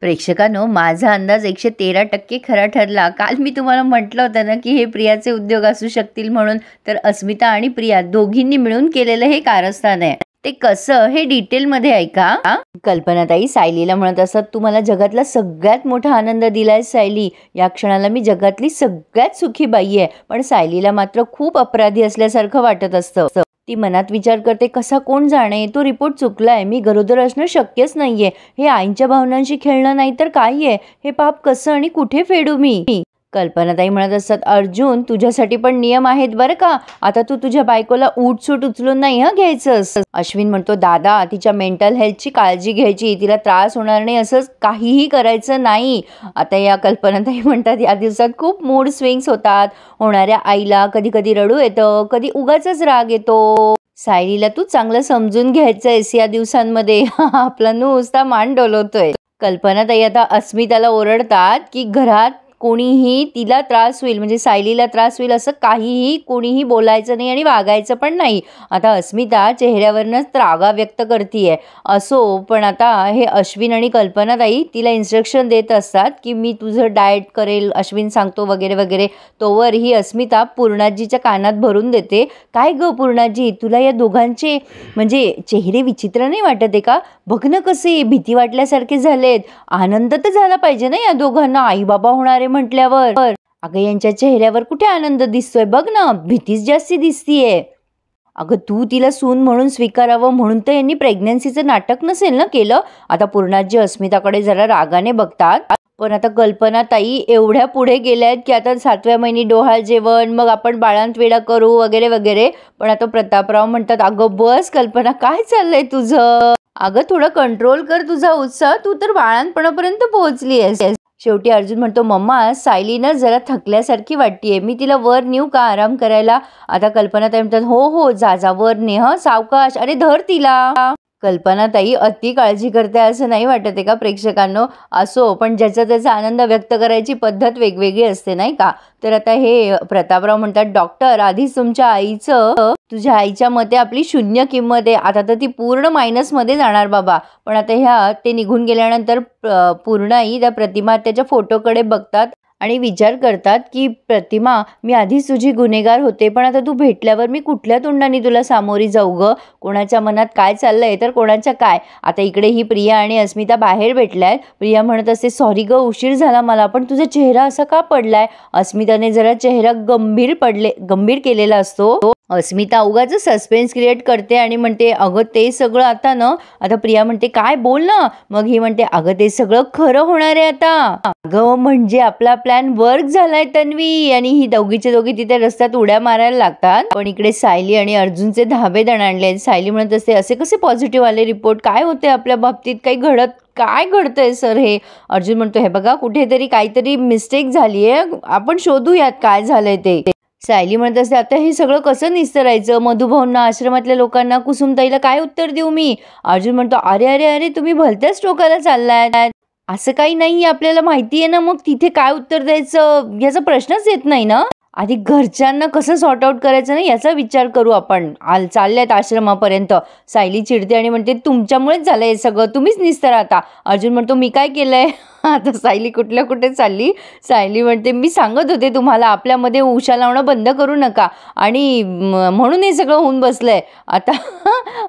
प्रेक्षकांनो, माझा अंदाज 113% खरा ठरला. काल मी तुम्हाला म्हटलं होतं ना, की हे प्रियाचे उद्योग असू शकतील म्हणून. तर अस्मिता आणि प्रिया दोघींनी मिळून केलेलं हे कारस्थान आहे. ते कसं हे डिटेलमध्ये ऐका. कल्पनाताई सायलीला म्हणत असत, तू मला जगातला सगळ्यात मोठा आनंद दिलाय सायली. या क्षणाला मी जगातली सगळ्यात सुखी बाई आहे. पण सायलीला मात्र खूप अपराधी असल्यासारखं वाटत असतं. ती मनात विचार करते, कसा कोण जाणे, तो रिपोर्ट चुकलाय, मी गरोदर असणं शक्यच नाहीये, हे आईंच्या भावनांशी खेळणं नाही तर काय आहे, हे पाप कसं आणि कुठे फेडू मी. कल्पनाताई म्हणत असतात, अर्जुन तुझ्यासाठी पण नियम आहेत बरं का. आता तू तुझ्या बायकोला उठसूट उचलून नाही घ्यायचंस. अश्विन म्हणतो, दादा तिच्या मेंटल हेल्थची काळजी घ्यायची, तिला त्रास होणार नाही असं काहीही करायचं नाही. आता या कल्पनाताई म्हणतात, या दिवसात खूप मूड स्विंग्स होतात. होणाऱ्या आईला कधी कधी रडू येतं, कधी उगाचच राग येतो. सायलीला तू चांगलं समजून घ्यायचंयस या दिवसांमध्ये. आपला नुसता मान डोलवतोय. कल्पनाताई आता अस्मिताला ओरडतात की घरात कोणीही तिला त्रास होईल, म्हणजे सायलीला त्रास होईल असं काहीही कोणीही बोलायचं नाही आणि वागायचं पण नाही. आता अस्मिता चेहऱ्यावरनंच रागा व्यक्त करतीये. असो, पण आता हे अश्विन आणि कल्पनाताई तिला इन्स्ट्रक्शन देत असतात की मी तुझं डाएट करेल, अश्विन सांगतो वगैरे वगैरे. तोवर ही अस्मिता पूर्णाजीच्या कानात भरून देते, काय ग पूर्णाजी, तुला या दोघांचे म्हणजे चेहरे विचित्र नाही वाटत आहे का? बघ ना कसे भीती वाटल्यासारखे झालेत. आनंद तर झाला पाहिजे ना या दोघांना, आई बाबा होणारे म्हटल्यावर. अगं यांच्या चेहऱ्यावर कुठे आनंद दिसतोय, बघ ना भीतीच जास्ती दिसतीये. अगं तू तिला सून म्हणून स्वीकारावं म्हणून तर यांनी प्रेग्नन्सीचं नाटक नसेल ना केलं. आता पूर्णाजी अस्मिताकडे जरा रागाने बघतात. पण आता कल्पनाताई एवढ्या पुढे गेल्यात की आता 7व्या महिनी डोहाळ जेवण, मग आपण बाळंतविडा करू वगैरे वगैरे. पण आता प्रतापराव म्हणतात, अगं बस कल्पना, काय चाललंय तुझं? अगं थोडं कंट्रोल कर तुझा उत्साह, तू तर बाळंतपणापर्यंत पोहोचली आहेस. शेवटी अर्जुन म्हणतो, मम्मा सायलीनं जरा थकल्यासारखी वाटतेय, मी तिला वर नेऊ का आराम करायला? आता कल्पनाताई म्हणतात, हो हो जा जा वर ने, सावकाश, अरे धर तिला. कल्पनाताई अति काळजी करते असं नाही वाटत आहे का प्रेक्षकांनो? असो, पण ज्याचा त्याचा आनंद व्यक्त करायची पद्धत वेगवेगळी असते नाही का. तर आता हे प्रतापराव म्हणतात, डॉक्टर आधीच तुझ्या आईच्या मते आपली 0 किंमत आहे, आता तर ती पूर्ण मायनसमध्ये जाणार बाबा. पण आता ते निघून गेल्यानंतर पूर्णाई त्या प्रतिमा त्याच्या फोटोकडे बघतात आणि विचार करतात की प्रतिमा, मी आधीच तुझी गुन्हेगार होते, पण आता तू भेटल्यावर मी कुठल्या तोंडाने तुला सामोरी जाऊ ग? कोणाच्या मनात काय चाललंय तर कोणाच्या काय. आता इकडे ही प्रिया आणि अस्मिता बाहेर भेटल्यात. प्रिया म्हणत असते, सॉरी ग उशीर झाला मला, पण तुझा चेहरा असा का पडलाय? अस्मिताने जरा चेहरा गंभीर केलेला असतो. अस्मिता उगाच सस्पेन्स क्रिएट करते आणि म्हणते, अगं ते सगळं आता ना. आता प्रिया म्हणते, काय बोल ना. मग ही म्हणते, अगं ते सगळं खरं होणार आहे आता. अगं म्हणजे आपला प्लॅन वर्क झालाय तन्वी. आणि ही दोघीचे दोघी तिथे रस्त्यात उड्या मारायला लागतात. पण इकडे सायली आणि अर्जुनचे धाबे दणाणले. सायली म्हणत असते, असे कसे पॉझिटिव्ह आले रिपोर्ट, काय होते आपल्या बाबतीत, काही काय घडतंय सर हे? अर्जुन म्हणतो, हे बघा कुठेतरी काहीतरी मिस्टेक झालीये, आपण शोधूयात काय झालंय ते. सायली म्हणत असते, आता हे सगळं कसं निस्तरायचं? मधुभाऊंना, आश्रमातल्या लोकांना, कुसुमताईला काय उत्तर देऊ मी? अर्जुन म्हणतो, अरे अरे अरे तुम्ही भलत्याच टोकाला चाललाय. असं काही नाही, आपल्याला माहिती आहे ना, मग तिथे काय उत्तर द्यायचं याचा प्रश्नच येत नाही ना. आधी घरच्यांना कसं सॉर्ट आउट करायचं ना याचा विचार करू आपण. चालल्यात आश्रमापर्यंत. सायली चिडते आणि म्हणते, तुमच्यामुळेच झालंय सगळं, तुम्हीच निस्तर आता. अर्जुन म्हणतो, मी काय केलंय? आता सायली कुठे चालली. सायली म्हणते, मी सांगत होते तुम्हाला आपल्यामध्ये उशा लावणं बंद करू नका आणि म्हणून हे सगळं होऊन बसलंय. आता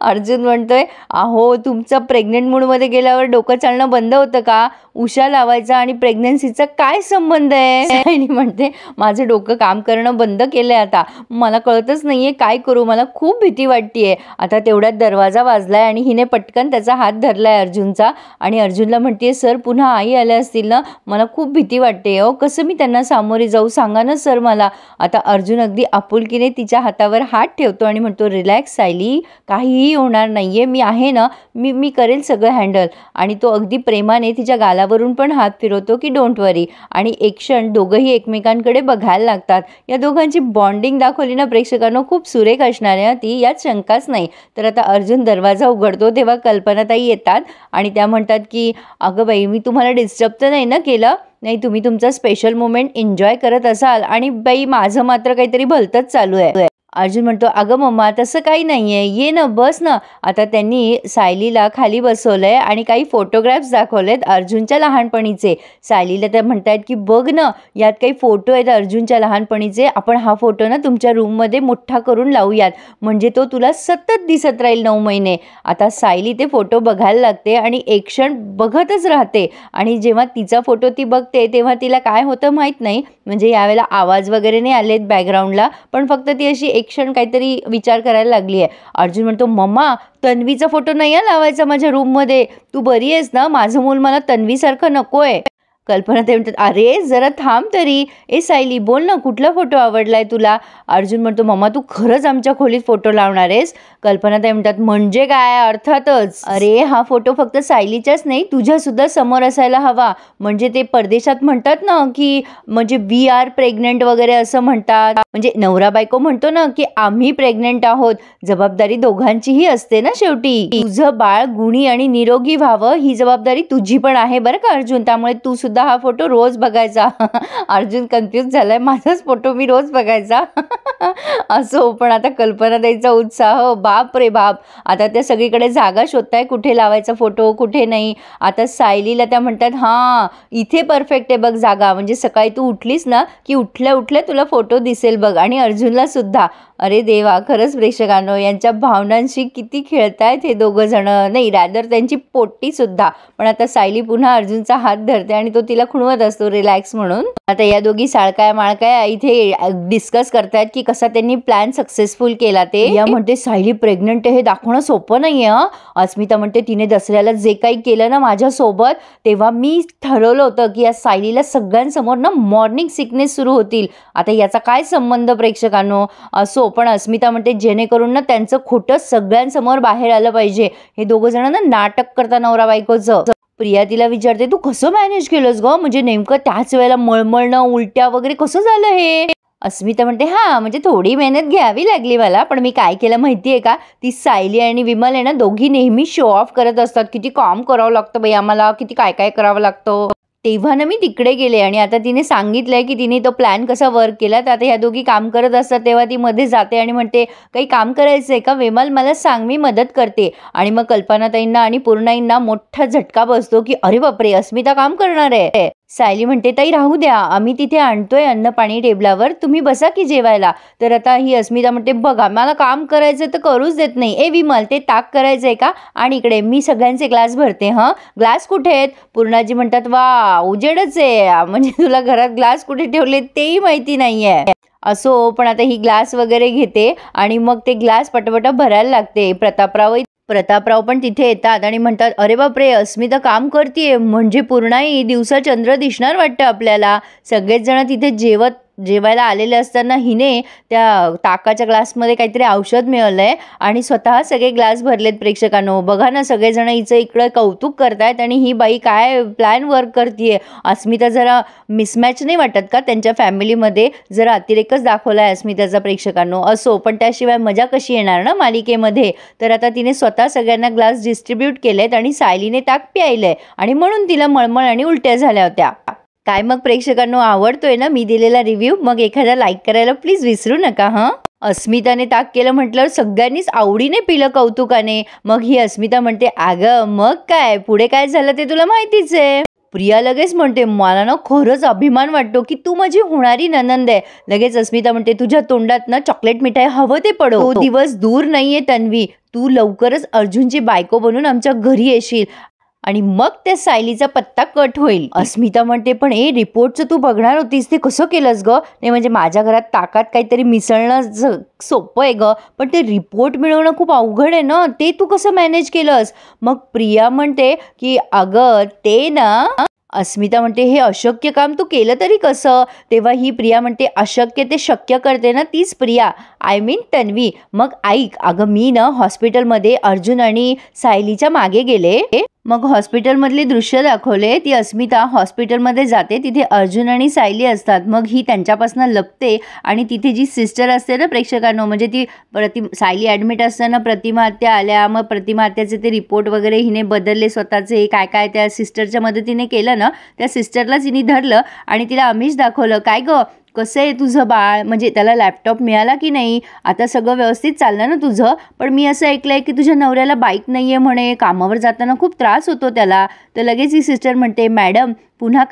अर्जुन म्हणतोय, अहो तुमचं प्रेग्नेंट मूडमध्ये गेल्यावर डोकं चालणं बंद होतं का? उशा लावायचा आणि प्रेग्नन्सीचा काय संबंध आहे? सायली म्हणते, माझं डोकं काम करणं बंद केलंय आता, मला कळतच नाहीये काय करू, मला खूप भीती वाटतेय. आता तेवढ्यात दरवाजा वाजलाय आणि हिने पटकन त्याचा हात धरलाय अर्जुनचा आणि अर्जुनला म्हणते, सर पुन्हा आई आल्या असतील ना, मला खूप भीती वाटते. कसं मी त्यांना सामोरे जाऊ, सांगा ना सर मला. आता अर्जुन अगदी आपुलकीने तिच्या हातावर हात ठेवतो आणि म्हणतो, रिलॅक्स सायली, काहीही होणार नाहीये, मी आहे ना, मी करेल सगळं हँडल. आणि तो अगदी प्रेमाने तिच्या गालावरून पण हात फिरवतो की डोंट वरी. आणि एक क्षण दोघंही एकमेकांकडे बघायला लागतात. या दोघांची बॉन्डिंग दाखवली ना प्रेक्षकांना, खूप सुरेख असणार आहे ती, यात शंकाच नाही. तर आता अर्जुन दरवाजा उघडतो तेव्हा कल्पनाताई येतात आणि त्या म्हणतात की, अगं बाई मी तुम्हाला डिस्टर्ब तर नाही ना केलं? नाही, तुम्ही तुमचा स्पेशल मोमेंट एन्जॉय करत असाल आणि बाई माझं मात्र काहीतरी भलतंच चालू आहे. अर्जुन म्हणतो, अगं मम्मा तसं काही नाही आहे, ये ना बस ना. आता त्यांनी सायलीला खाली बसवलंय आणि काही फोटोग्राफ्स दाखवलेत अर्जुनच्या लहानपणीचे. सायलीला त्या म्हणतायत की बघ ना, यात काही फोटो आहेत अर्जुनच्या लहानपणीचे, आपण हा फोटो ना तुमच्या रूममध्ये मोठा करून लावूयात, म्हणजे तो तुला सतत दिसत राहील 9 महिने. आता सायली ते फोटो बघायला लागते आणि एक क्षण बघतच राहते. आणि जेव्हा तिचा फोटो ती बघते तेव्हा तिला काय होतं माहीत नाही, म्हणजे यावेळेला आवाज वगैरे नाही आलेत बॅकग्राऊंडला, पण फक्त ती अशी एक क्षण काहीतरी विचार करायला लागली आहे. अर्जुन म्हणतो, मम्मा तन्वीचा फोटो नाही आहे लावायचा माझ्या रूममध्ये, तू बरी आहेस ना, माझं मूल मला तन्वीसारखं नको आहे. कल्पना ते म्हणतात, अरे जरा थांब तरी, ए सायली बोल ना, कुठला फोटो आवडलाय तुला. अर्जुन म्हणतो, मम्मा तू खरंच आमच्या खोलीत फोटो लावणार आहेस. कल्पना ते म्हणतात, म्हणजे काय, अर्थातच. अरे हा फोटो फक्त सायलीच्याच नाही, तुझ्या सुद्धा समोर असायला हवा, म्हणजे ते परदेशात म्हणतात ना की म्हणजे वी आर प्रेग्नंट वगैरे असं म्हणतात, म्हणजे नवरा बायको म्हणतो ना की आम्ही प्रेग्नंट आहोत, जबाबदारी दोघांचीही असते ना शेवटी. तुझं बाळ गुणी आणि निरोगी व्हावं ही जबाबदारी तुझी पण आहे बरं का अर्जुन, त्यामुळे तू सुद्धा हा फोटो रोज बघायचा. अर्जुन कन्फ्यूज झालाय, माझाच फोटो मी रोज बघायचा. असो, पण आता कल्पना द्यायचा उत्साह बाप रे बाप. आता त्या सगळीकडे जागा शोधताय कुठे लावायचा फोटो कुठे नाही. आता सायलीला त्या म्हणतात, हां इथे परफेक्ट आहे बघ जागा, म्हणजे सकाळी तू उठलीस ना की उठल्या उठल्या तुला फोटो दिसेल बघ, आणि अर्जुनला सुद्धा. अरे देवा, खरंच प्रेक्षकांनो यांच्या भावनांशी किती खेळतायत हे दोघं जण, नाही रॅदर त्यांची पोट्टी सुद्धा. पण आता सायली पुन्हा अर्जुनचा हात धरते आणि तो तिला खुणवत असतो रिलॅक्स म्हणून. आता या दोघी साळकाय माळकाय इथे डिस्कस करतायत की कसा त्यांनी प्लॅन सक्सेसफुल केला ते. या म्हणते, सायली प्रेग्नंट हे दाखवणं सोपं नाहीये. अस्मिता म्हणते, तिने दसऱ्याला जे काही केलं ना माझ्यासोबत, तेव्हा मी ठरवलं होतं की या सायलीला सगळ्यांसमोर ना मॉर्निंग सिकनेस सुरू होतील. आता याचा काय संबंध प्रेक्षकांनो. असो, पण अस्मिता म्हणते जेणेकरून ना त्यांचं खोटं सगळ्यांसमोर बाहेर आलं पाहिजे. हे दोघं जण ना नाटक करता नवरा बायकोचं. प्रिया तिला विचारते, तू कसं मॅनेज केलंस ग, म्हणजे नेमकं त्याच वेळेला मळमळणं उलट्या वगैरे कसं झालं हे. अस्मिता म्हणते, हा म्हणजे थोडी मेहनत घ्यावी लागली मला, पण मी काय केलं माहितीये का, ती सायली आणि विमल आहे ना दोघी नेहमी शो ऑफ करत असतात, किती काम करावं लागतं बाई आम्हाला, किती काय काय करावं लागतं. तेव्हा ना मी तिकडे गेले आणि आता तिने सांगितलंय की तिने तो प्लॅन कसा वर्क केला. तर आता ह्या दोघी काम करत असतात तेव्हा ती मध्ये जाते आणि म्हणते, काही काम करायचंय का विमल, मला सांग मी मदत करते. आणि मग कल्पनाताईंना आणि पूर्णाईंना मोठा झटका बसतो की अरे बापरे, अस्मिता काम करणार आहे. सायली म्हणते, ताई राहू द्या, आम्ही तिथे आणतोय अन्न पाणी टेबलावर, तुम्ही बसा की जेवायला. तर आता ही अस्मिता म्हणते, बघा मला काम करायचं तर करूच देत नाही. ए विमल, ते ताक करायचंय का, आणि इकडे मी सगळ्यांचे ग्लास भरते. ग्लास कुठे आहेत. पूर्णाजी म्हणतात, वा उजेडच आहे, म्हणजे तुला घरात ग्लास कुठे ठेवले तेही माहिती नाहीये. असो, पण आता ही ग्लास वगैरे घेते आणि मग ते ग्लास पटापटा भरायला लागते. प्रतापराव पण तिथे येतात आणि म्हणतात, अरे बापरे, अस्मिता काम करतीये, म्हणजे पूर्णाई दिवसा चंद्र दिसणार वाटतं आपल्याला. सगळेच जण तिथे जेवायला आलेले असताना हिने त्या ताकाच्या ग्लासमध्ये काहीतरी औषध मिळवलंय आणि स्वतः सगळे ग्लास भरलेत. प्रेक्षकांनो बघा ना, सगळेजण हिचं इकडं कौतुक करतायत आणि ही बाई काय प्लॅन वर्क करतीये. अस्मिता जरा मिसमॅच नाही वाटत का त्यांच्या फॅमिलीमध्ये, जरा अतिरेकच दाखवलाय अस्मिताचा प्रेक्षकांनो. असो, पण त्याशिवाय मजा कशी येणार ना मालिकेमध्ये. तर आता तिने स्वतः सगळ्यांना ग्लास डिस्ट्रीब्यूट केलेत आणि सायलीने ताक प्यायलंय आणि म्हणून तिला मळमळ आणि उलट्या झाल्या होत्या. काय मग प्रेक्षकांनो, आवडतोय ना मी दिलेला रिव्ह्यू. मग एखादा लाईक करायला प्लीज विसरू नका. अस्मिताने ताक केलं म्हटल्यावर सगळ्यांनीच आवडीने पिलं कौतुकाने. मग ही अस्मिता म्हणते, अगं मग काय, पुढे काय झालं ते तुला माहितीच आहे. प्रिया लगेच म्हणते, मला ना खरंच अभिमान वाटतो की तू माझी होणारी ननंद आहे. लगेच अस्मिता म्हणते, तुझ्या तोंडात ना चॉकलेट मिठाई हवं ते पडो. तो दिवस दूर नाहीये तन्वी, तू लवकरच अर्जुनची बायको बनून आमच्या घरी येशील आणि मग त्या सायलीचा पत्ता कट होईल. अस्मिता म्हणते, पण रिपोर्टचं तू बघणार होतीस, ते कसं केलंस ग. नाही म्हणजे माझ्या घरात ताकात काहीतरी मिसळणं सोपं आहे ग, पण ते रिपोर्ट मिळवणं खूप अवघड आहे ना, ते तू कसं मॅनेज केलंस. मग प्रिया म्हणते की अगं ते ना, अस्मिता म्हणते, हे अशक्य काम तू केलं तरी कसं. तेव्हा ही प्रिया म्हणते, अशक्य ते शक्य करते ना तीच प्रिया, आय मीन तन्वी. मग ऐक, अगं मी ना हॉस्पिटलमध्ये अर्जुन आणि सायलीच्या मागे गेले. मग हॉस्पिटलमधले दृश्य दाखवले. ती अस्मिता हॉस्पिटलमध्ये जाते, तिथे अर्जुन आणि सायली असतात. मग ही त्यांच्यापासून लपते आणि तिथे जी सिस्टर असते ना प्रेक्षकांनो, म्हणजे ती सायली ॲडमिट असताना प्रतिमा आत्या आल्या, मग प्रतिमा आत्याचे ते रिपोर्ट वगैरे हिने बदलले स्वतःचे, काय काय त्या सिस्टरच्या मदतीने केलं ना, त्या सिस्टरलाच हिने धरलं आणि तिला आमिष दाखवलं. काय गं, कसं आहे तुझं बाळ, म्हणजे त्याला लॅपटॉप मिळाला की नाही, आता सगळं व्यवस्थित चाललं ना तुझं. पण मी असं ऐकलं आहे की तुझ्या नवऱ्याला बाईक नाही आहे म्हणे, कामावर जाताना खूप त्रास होतो त्याला. तर लगेच ही सिस्टर म्हणते, मॅडम पुन्हा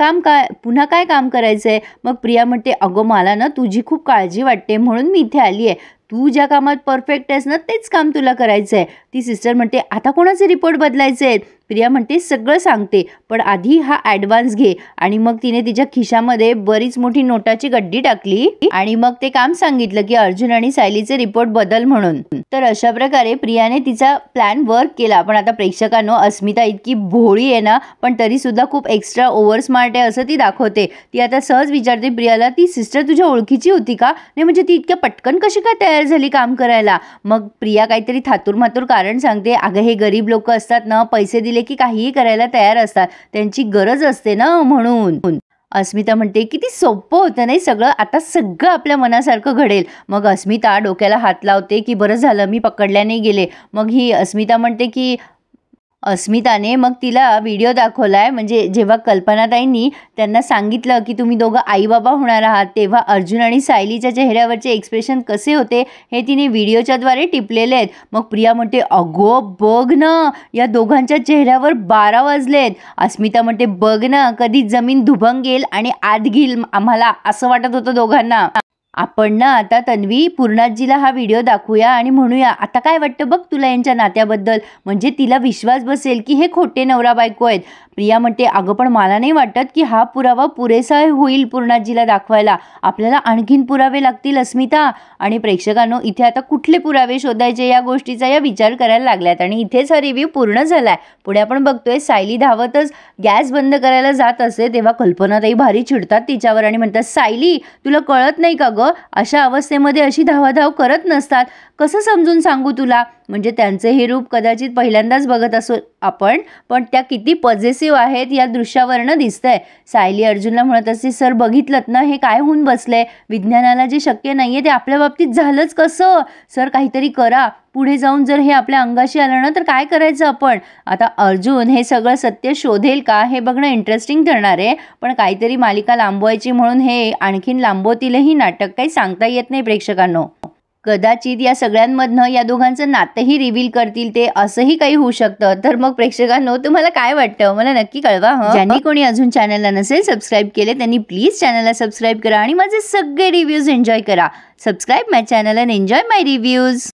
काय काम करायचं आहे. मग प्रिया म्हणते, अगं मला ना तुझी खूप काळजी वाटते म्हणून मी इथे आली आहे. तू ज्या कामात परफेक्ट आहेस ना तेच काम तुला करायचं आहे. ती सिस्टर म्हणते, आता कोणाचे रिपोर्ट बदलायचे आहेत. प्रिया म्हणते, सगळं सांगते, पण आधी हा ॲडव्हान्स घे. आणि मग तिने तिच्या खिशामध्ये बरीच मोठी नोटाची गड्डी टाकली आणि मग ते काम सांगितलं की अर्जुन आणि सायलीचे रिपोर्ट बदल म्हणून. तर अशा प्रकारे प्रियाने तिचा प्लॅन वर्क केला. पण आता प्रेक्षकांनो, अस्मिता इतकी भोळी आहे ना, पण तरी सुद्धा खूप एक्स्ट्रा ओव्हर स्मार्ट आहे असं ती दाखवते. ती आता सहज विचारते प्रियाला, ती सिस्टर तुझ्या ओळखीची होती का? नाही म्हणजे ती इतक्या पटकन कशी काय तयार झाली काम करायला? मग प्रिया काहीतरी थातूर कारण सांगते, अगं हे गरीब लोक असतात ना, पैसे दिले की काहीही करायला तयार असतात, त्यांची गरज असते ना म्हणून. अस्मिता म्हणते, किती सोपं होतं नाही सगळं, आता सगळं आपल्या मनासारखं घडेल. मग अस्मिता डोक्याला हात लावते की बरं झालं मी पकडल्या नाही गेले. मग ही अस्मिता म्हणते की अस्मिताने मग तिला व्हिडिओ दाखवलाय, म्हणजे जेव्हा कल्पनाताईंनी त्यांना सांगितलं की तुम्ही दोघं आई बाबा होणार आहात, तेव्हा अर्जुन आणि सायलीच्या चेहऱ्यावरचे एक्सप्रेशन कसे होते हे तिने व्हिडिओच्या द्वारे टिपलेले आहेत. मग प्रिया म्हणते, अगो बघ ना, या दोघांच्या चेहऱ्यावर 12 वाजलेत. अस्मिता म्हणते, बघ ना, कधी जमीन धुभंगेल आणि आत घेईल आम्हाला, असं वाटत होतं दोघांना. आपण ना आता तन्वी पूर्णाजीला हा व्हिडिओ दाखवूया आणि म्हणूया, आता काय वाटतं बघ तुला यांच्या नात्याबद्दल, म्हणजे तिला विश्वास बसेल की हे खोटे नवरा बायको आहेत. प्रिया म्हणते, अगं पण मला नाही वाटत की हा पुरावा पुरेसा होईल पूर्णाजीला दाखवायला, आपल्याला आणखीन पुरावे लागतील अस्मिता. आणि प्रेक्षकांनो, इथे आता कुठले पुरावे शोधायचे या गोष्टीचा या विचार करायला लागल्यात. आणि इथेच हा रिव्ह्यू पूर्ण झालाय. पुढे आपण बघतोय सायली धावतच गॅस बंद करायला जात असते, तेव्हा कल्पनाताई भारी चिडतात तिच्यावर आणि म्हणतात, सायली तुला कळत नाही का गं, अशा अवस्थेमध्ये अशी धावाधाव करत नसतात, कसं समजून सांगू तुला. म्हणजे त्यांचे हे रूप कदाचित पहिल्यांदाच बघत असो आपण, पण त्या किती पॉझिटिव्ह आहेत या दृश्यावरनं दिसतंय. सायली अर्जुनला म्हणत असते, सर बघितलंत ना हे काय होऊन बसलंय, विज्ञानाला जे शक्य नाहीये ते आपल्या बाबतीत झालंच कसं. सर काहीतरी करा, पुढे जाऊन जर हे आपल्या अंगाशी आलं ना तर काय करायचं आपण. आता अर्जुन हे सगळं सत्य शोधेल का हे बघणं इंटरेस्टिंग ठरणार आहे. पण काहीतरी मालिका लांबवायची म्हणून हे आणखीन लांबवतीलही नाटक, काही सांगता येत नाही प्रेक्षकांनो. कदाचित या सगळ्यांमधनं या दोघांचं नातंही रिव्हील करतील ते, असंही काही होऊ शकतं. तर मग प्रेक्षकांनो, तुम्हाला काय वाटतं मला नक्की कळवा. ज्यांनी कोणी अजून चॅनलला नसेल सबस्क्राईब केले त्यांनी प्लीज चॅनलला सबस्क्राईब करा आणि माझे सगळे रिव्ह्यूज एन्जॉय करा. Subscribe my channel and enjoy my reviews.